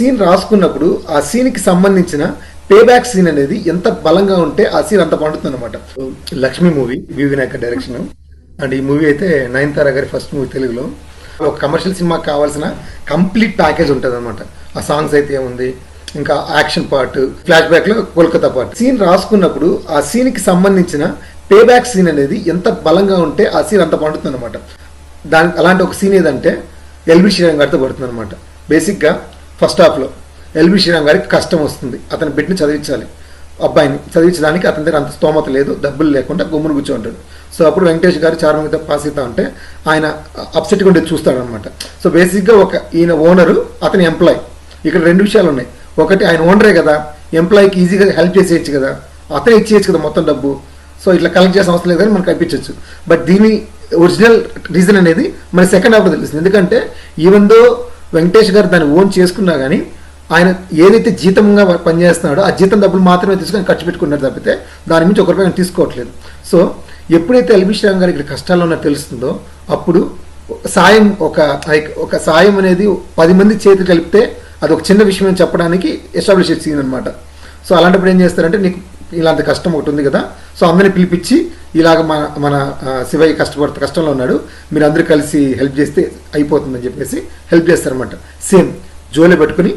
Scene రాసుకున్నప్పుడు ఆ సీన్కి సంబంధించిన పే బ్యాక్ సీన్ అనేది ఎంత బలంగా ఉంటే ఆ సీన్ అంత పండుతుంది అనమాట. Lakshmi movie V Vinayak direction and ఈ మూవీ అయితే నయనతార గారి ఫస్ట్ మూవీ తెలుగులో. ఒక కమర్షియల్ సినిమాకి కావాల్సిన కంప్లీట్ ప్యాకేజ్ ఉంటుంది అనమాట. ఆ సాంగ్స్ అయితే ఏముంది, ఇంకా యాక్షన్ పార్ట్, ఫ్లాష్ బ్యాక్ లో కోల్కతా పార్ట్. సీన్ రాసుకున్నప్పుడు ఆ సీన్ కి సంబంధించిన పే బ్యాక్ సీన్ అనేది ఎంత బలంగా ఉంటే ఆ సీన్ అంత పండుతుంది అనమాట. దానికి అలాంటి ఒక సీన్ ఏదంటే ఎల్బి శ్రీరామ్ గారితో పడుతుంది అనమాట. బేసిక్గా ఫస్ట్ హాఫ్లో ఎల్బి శ్రీరామ్ గారికి కష్టం వస్తుంది, అతని బిడ్డని చదివించాలి. అబ్బాయిని చదివించడానికి అతని దగ్గర అంత స్తోమత లేదు, డబ్బులు లేకుండా గుమ్మును కూర్చోంటాడు. సో అప్పుడు వెంకటేష్ గారు చార్మింగ్తో పాస్ అవుతా ఉంటే ఆయన అప్సెట్గా ఉండేది చూస్తాడనమాట. సో బేసిక్గా ఈయన ఓనరు, అతని ఎంప్లాయ్. ఇక్కడ రెండు విషయాలు ఉన్నాయి. ఒకటి, ఆయన ఓనరే కదా, ఎంప్లాయ్కి ఈజీగా హెల్ప్ చేసేయచ్చు కదా, అతనే ఇచ్చేయచ్చు కదా మొత్తం డబ్బు. సో ఇట్లా కలెక్ట్ చేసిన అవసరం లేదని మనకు కనిపించవచ్చు. బట్ దీని ఒరిజినల్ రీజన్ అనేది మన సెకండ్ హాఫ్లో తెలుస్తుంది. ఎందుకంటే ఈవెన్ దో వెంకటేష్ గారు దాన్ని ఓన్ చేసుకున్నా కానీ ఆయన ఏదైతే జీతంగా పనిచేస్తున్నాడో ఆ జీతం డబ్బులు మాత్రమే తీసుకొని ఖర్చు పెట్టుకున్నారు తప్పితే దాని నుంచి 1 రూపాయి ఆయన తీసుకోవట్లేదు. సో ఎప్పుడైతే ఎల్బి శ్రీరామ్ గారికి ఇక్కడ కష్టాల్లో ఉన్నది తెలుస్తుందో అప్పుడు సాయం ఒక సాయం అనేది 10 మంది చేతి కలిపితే అది ఒక చిన్న విషయం అని చెప్పడానికి ఎస్టాబ్లిష్ సీన్ అనమాట. సో అలాంటప్పుడు ఏం చేస్తారంటే, నీకు ఇలాంటి కష్టం ఒకటి ఉంది కదా, సో అందరిని పిలిపించి ఇలాగ మన శివయ్య కష్టంలో ఉన్నాడు, మీరు అందరూ కలిసి హెల్ప్ చేస్తే అయిపోతుందని చెప్పేసి హెల్ప్ చేస్తారనమాట. సేమ్ జోలే పట్టుకుని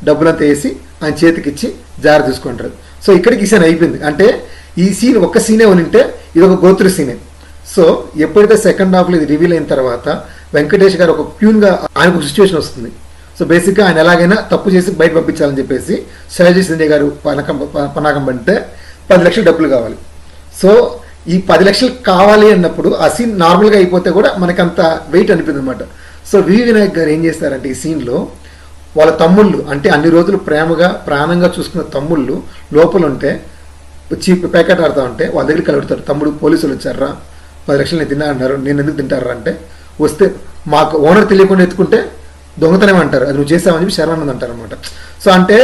డబ్బులంతా వేసి ఆయన చేతికి ఇచ్చి జార తీసుకుంటారు. సో ఇక్కడికి ఈ సీన్ అయిపోయింది. అంటే ఈ సీన్ ఒక్క సీనే ఉనింటే ఇది ఒక గోత్రు సీనే. సో ఎప్పుడైతే సెకండ్ హాఫ్లో ఇది రివీల్ అయిన తర్వాత వెంకటేష్ గారు ఒక ప్యూన్గా ఆయనకు ఒక సిచ్యువేషన్ వస్తుంది. సో బేసిక్గా ఆయన ఎలాగైనా తప్పు చేసి బయట పంపించాలని చెప్పేసి శైలజ సింధే గారు పనాకం పడితే 10 లక్షలు డబ్బులు కావాలి. సో ఈ 10 లక్షలు కావాలి అన్నప్పుడు ఆ సీన్ నార్మల్గా అయిపోతే కూడా మనకంత వెయిట్ అనిపింది అనమాట. సో వి వినాయక్ గారు ఏం చేస్తారంటే ఈ సీన్లో వాళ్ళ తమ్ముళ్ళు, అంటే అన్ని రోజులు ప్రేమగా ప్రాణంగా చూసుకున్న తమ్ముళ్ళు లోపల ఉంటే ప్యాకెట్ ఆడుతూ ఉంటే వాళ్ళ దగ్గరికి కలుగుతారు. తమ్ముడు, పోలీసులు వచ్చారా, 10 లక్షలు నేను తిన్నా అన్నారు, నేను ఎందుకు తింటారా అంటే, వస్తే మాకు ఓనర్ తెలియకుండా ఎత్తుకుంటే దొంగతనం అంటారు, అది నువ్వు చేసావని చెప్పి శర్వానంద్ అంటారు అనమాట. సో అంటే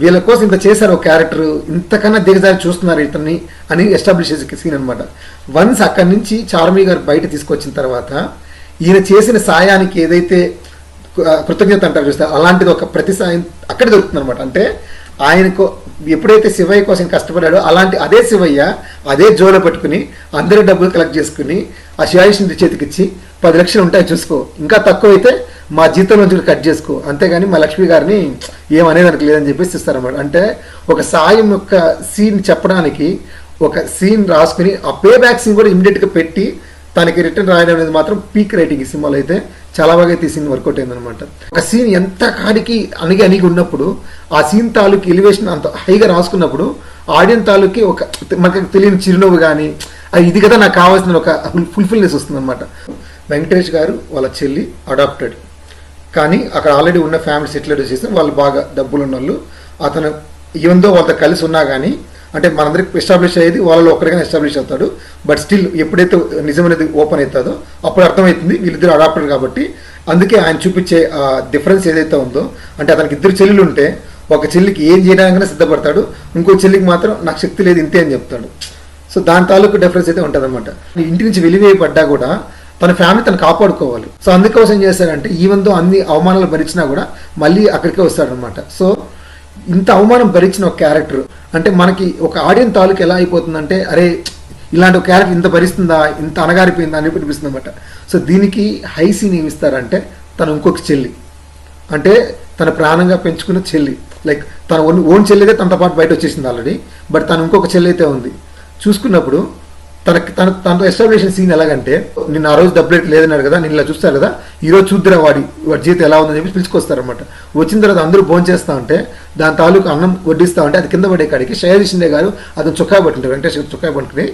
వీళ్ళ కోసం ఇంత చేశారు ఒక క్యారెక్టర్, ఇంతకన్నా దిగజారి చూస్తున్నారు ఇతన్ని అని ఎస్టాబ్లిష్ చేసే సీన్ అనమాట. వన్స్ అక్కడి నుంచి చార్మి గారు బయట తీసుకొచ్చిన తర్వాత ఈయన చేసిన సాయానికి ఏదైతే కృతజ్ఞత అంటారు చూస్తే అలాంటిది ఒక ప్రతి సాయం అక్కడ దొరుకుతుంది అనమాట. అంటే ఆయనకు ఎప్పుడైతే శివయ్య కోసం కష్టపడాడో అలాంటి అదే శివయ్య అదే జోలో పట్టుకుని అందరి డబ్బులు కలెక్ట్ చేసుకుని ఆ శివాయిషి చేతికిచ్చి 10 లక్షలు ఉంటాయి చూసుకో, ఇంకా తక్కువ అయితే మా జీతం నుంచి కట్ చేసుకో, అంతేగాని మా లక్ష్మి గారిని ఏమనేదానికి లేదని చెప్పేసి ఇస్తారన్నమాట. అంటే ఒక సాయం యొక్క సీన్ చెప్పడానికి ఒక సీన్ రాసుకుని ఆ పే బ్యాక్ సీన్ కూడా ఇమ్మీడియట్గా పెట్టి తనకి రిటర్న్ రాయడం అనేది మాత్రం పీక్ రైటింగ్ ఈ సినిమాలో అయితే చాలా బాగా అయితే ఈ సీన్ వర్కౌట్ అయిందనమాట. ఒక సీన్ ఎంత కాడికి అణిగి ఉన్నప్పుడు ఆ సీన్ తాలూకి ఎలివేషన్ అంత హైగా రాసుకున్నప్పుడు ఆడియన్స్ తాలూకి ఒక మనకు తెలియని చిరునవ్వు కానీ ఇది కదా నాకు కావాల్సిన ఒక ఫుల్ఫిల్నెస్ వస్తుంది అనమాట. వెంకటేష్ గారు వాళ్ళ చెల్లి అడాప్టెడ్, కానీ అక్కడ ఆల్రెడీ ఉన్న ఫ్యామిలీ సెటిల్ చేసి వాళ్ళు బాగా డబ్బులు ఉన్న వాళ్ళు. అతను ఈవెందో వాళ్ళతో కలిసి ఉన్నా కానీ అంటే మనందరికి ఎస్టాబ్లిష్ అయ్యేది వాళ్ళలో ఒకరికైనా ఎస్టాబ్లిష్ అవుతాడు. బట్ స్టిల్ ఎప్పుడైతే నిజమనేది ఓపెన్ అవుతుందో అప్పుడు అర్థమవుతుంది వీళ్ళిద్దరు అడాప్టెడ్ కాబట్టి. అందుకే ఆయన చూపించే డిఫరెన్స్ ఏదైతే ఉందో, అంటే అతనికి 2 చెల్లెలు ఉంటే ఒక చెల్లికి ఏం చేయడానికైనా సిద్ధపడతాడు, ఇంకో చెల్లికి మాత్రం నాకు శక్తి లేదు ఇంతే అని చెప్తాడు. సో దాని తాలూకు డిఫరెన్స్ అయితే ఉంటుంది అనమాట. ఇంటి నుంచి వెలివేయబడ్డా కూడా తన ఫ్యామిలీ తను కాపాడుకోవాలి. సో అందుకోసం ఏం చేస్తాడంటే ఈవెన్తో అన్ని అవమానాలు భరించినా కూడా మళ్ళీ అక్కడికే వస్తాడనమాట. సో ఇంత అవమానం భరించిన ఒక క్యారెక్టర్ అంటే మనకి ఒక ఆడియన్స్ తాలూకు ఎలా అయిపోతుందంటే, అరే ఇలాంటి ఒక క్యారెక్టర్ ఇంత భరిస్తుందా, ఇంత అనగారిపోయిందా అని అనిపిస్తుంది అనమాట. సో దీనికి హై సీన్ ఏమి ఇస్తారంటే తను ఇంకొక చెల్లి, అంటే తన ప్రాణంగా పెంచుకున్న చెల్లి, లైక్ తన ఓన్ చెల్లి అయితే తనతో పాటు బయట వచ్చేసింది ఆల్రెడీ, బట్ తను ఇంకొక చెల్లి అయితే ఉంది. చూసుకున్నప్పుడు తనతో ఎస్టాబ్లిషన్ సీన్ ఎలాగంటే, నిన్న ఆ రోజు డబ్బులు లేదన్నాడు కదా, నేను ఇలా చూస్తారు కదా, ఈరోజు చూద్దురా వాడి జీతం ఎలా ఉందని చెప్పి పిలుచుకొస్తారనమాట. వచ్చిన తర్వాత అందరూ భోజనం చేస్తూ ఉంటే దాని తాలూకు అన్నం వడ్డిస్తూ ఉంటే అది కింద పడే కాడికి శైలజ సింధే గారు అతను చొక్కా పట్టింటారు, వెంకటేష్ గారు చొక్కా పట్టుకుని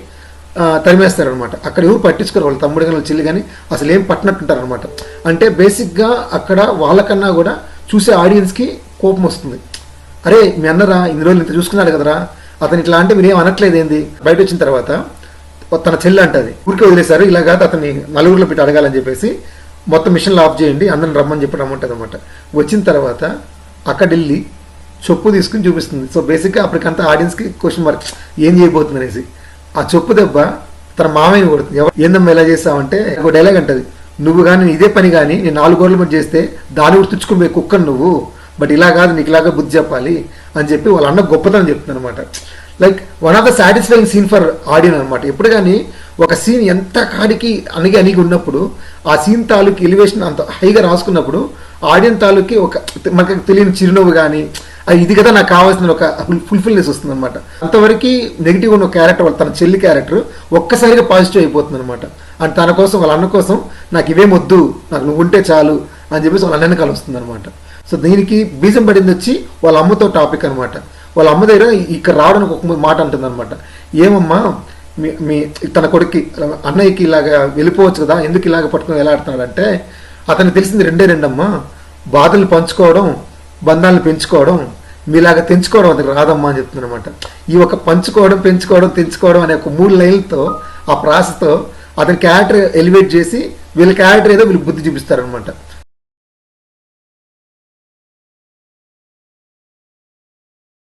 తరిమేస్తారనమాట. అక్కడ ఎవరు పట్టించుకోరు, వాళ్ళ తమ్ముడు కానీ వాళ్ళ చెల్లి కానీ అసలు ఏం పట్టినట్టుంటారనమాట. అంటే బేసిక్గా అక్కడ వాళ్ళకన్నా కూడా చూసే ఆడియన్స్కి కోపం వస్తుంది. అరే మీ అన్నరా ఇన్ని రోజులు ఇంత చూసుకున్నాడు కదరా, అతను ఇట్లా అంటే మీరు ఏం అనట్లేదు ఏంది. బయట వచ్చిన తర్వాత తన చెల్లి అంటది, ఊరికే వదిలేశారు ఇలా కాదు అతన్ని నలుగురిలో పెట్టి అడగాలని చెప్పేసి మొత్తం మిషన్లు ఆఫ్ చేయండి అందరిని రమ్మని చెప్పి రమ్మంటుంది అనమాట. వచ్చిన తర్వాత అక్కడ వెళ్ళి చొప్పు తీసుకుని చూపిస్తుంది. సో బేసిక్గా అప్పటికంతా ఆడియన్స్కి క్వశ్చన్ మార్క్ ఏం చేయబోతుంది అనేసి. ఆ చొప్పు దెబ్బ తన మామయ్యని కొడుతుంది. ఏందమ్మా ఎలా చేస్తావంటే ఒక డైలాగ్ అంటది, నువ్వు కానీ ఇదే పని కానీ నేను 4 గోడల మధ్య చేస్తే దాని కూడా తుచ్చుకుపోయే కుక్కను నువ్వు, బట్ ఇలా కాదు, నీకు ఇలాగా బుద్ధి చెప్పాలి అని చెప్పి వాళ్ళ అన్న గొప్పతనం చెప్తుంది అనమాట. Like one of the satisfying scene for audience అనమాట. ఎప్పుడు కానీ ఒక సీన్ ఎంత కాడికి అణిగి ఉన్నప్పుడు ఆ సీన్ తాలూకి ఎలివేషన్ అంత హైగా రాసుకున్నప్పుడు ఆడియన్ తాలూకి ఒక మనకు తెలియని చిరునవ్వు కానీ ఇది కదా నాకు కావాల్సిన ఒక ఫుల్ఫిల్నెస్ వస్తుంది అనమాట. అంతవరకు నెగిటివ్ ఉన్న క్యారెక్టర్, తన చెల్లి క్యారెక్టర్ ఒక్కసారిగా పాజిటివ్ అయిపోతుంది అనమాట. అండ్ తన కోసం, వాళ్ళ అన్న కోసం నాకు ఇవేం వద్దు, నాకు నువ్వు ఉంటే చాలు అని చెప్పేసి వాళ్ళ అన్నని కలుస్తుంది అనమాట. సో దీనికి బీజం పడింది వచ్చి వాళ్ళ అమ్మతో టాపిక్ అనమాట. వాళ్ళ అమ్మ దగ్గర ఇక్కడ రావడానికి ఒక మాట అంటుంది అనమాట. ఏమమ్మా మీ తన కొడుక్కి అన్నయ్యకి ఇలాగా వెళ్ళిపోవచ్చు కదా, ఎందుకు ఇలాగ పట్టుకుని ఎలా ఆడుతున్నాడు అంటే, అతనికి తెలిసింది రెండమ్మా, బాధలు పంచుకోవడం, బంధాలను పెంచుకోవడం, మీలాగా తెంచుకోవడం అతనికి రాదమ్మా అని చెప్తుంది అనమాట. ఈ ఒక పంచుకోవడం, పెంచుకోవడం, తెంచుకోవడం అనే ఒక 3 లైన్లతో ఆ ప్రాసెస్తో అతని క్యారెక్టర్ ఎలివేట్ చేసి వీళ్ళ క్యారెక్టర్ ఏదో వీళ్ళు బుద్ధి చూపిస్తారనమాట.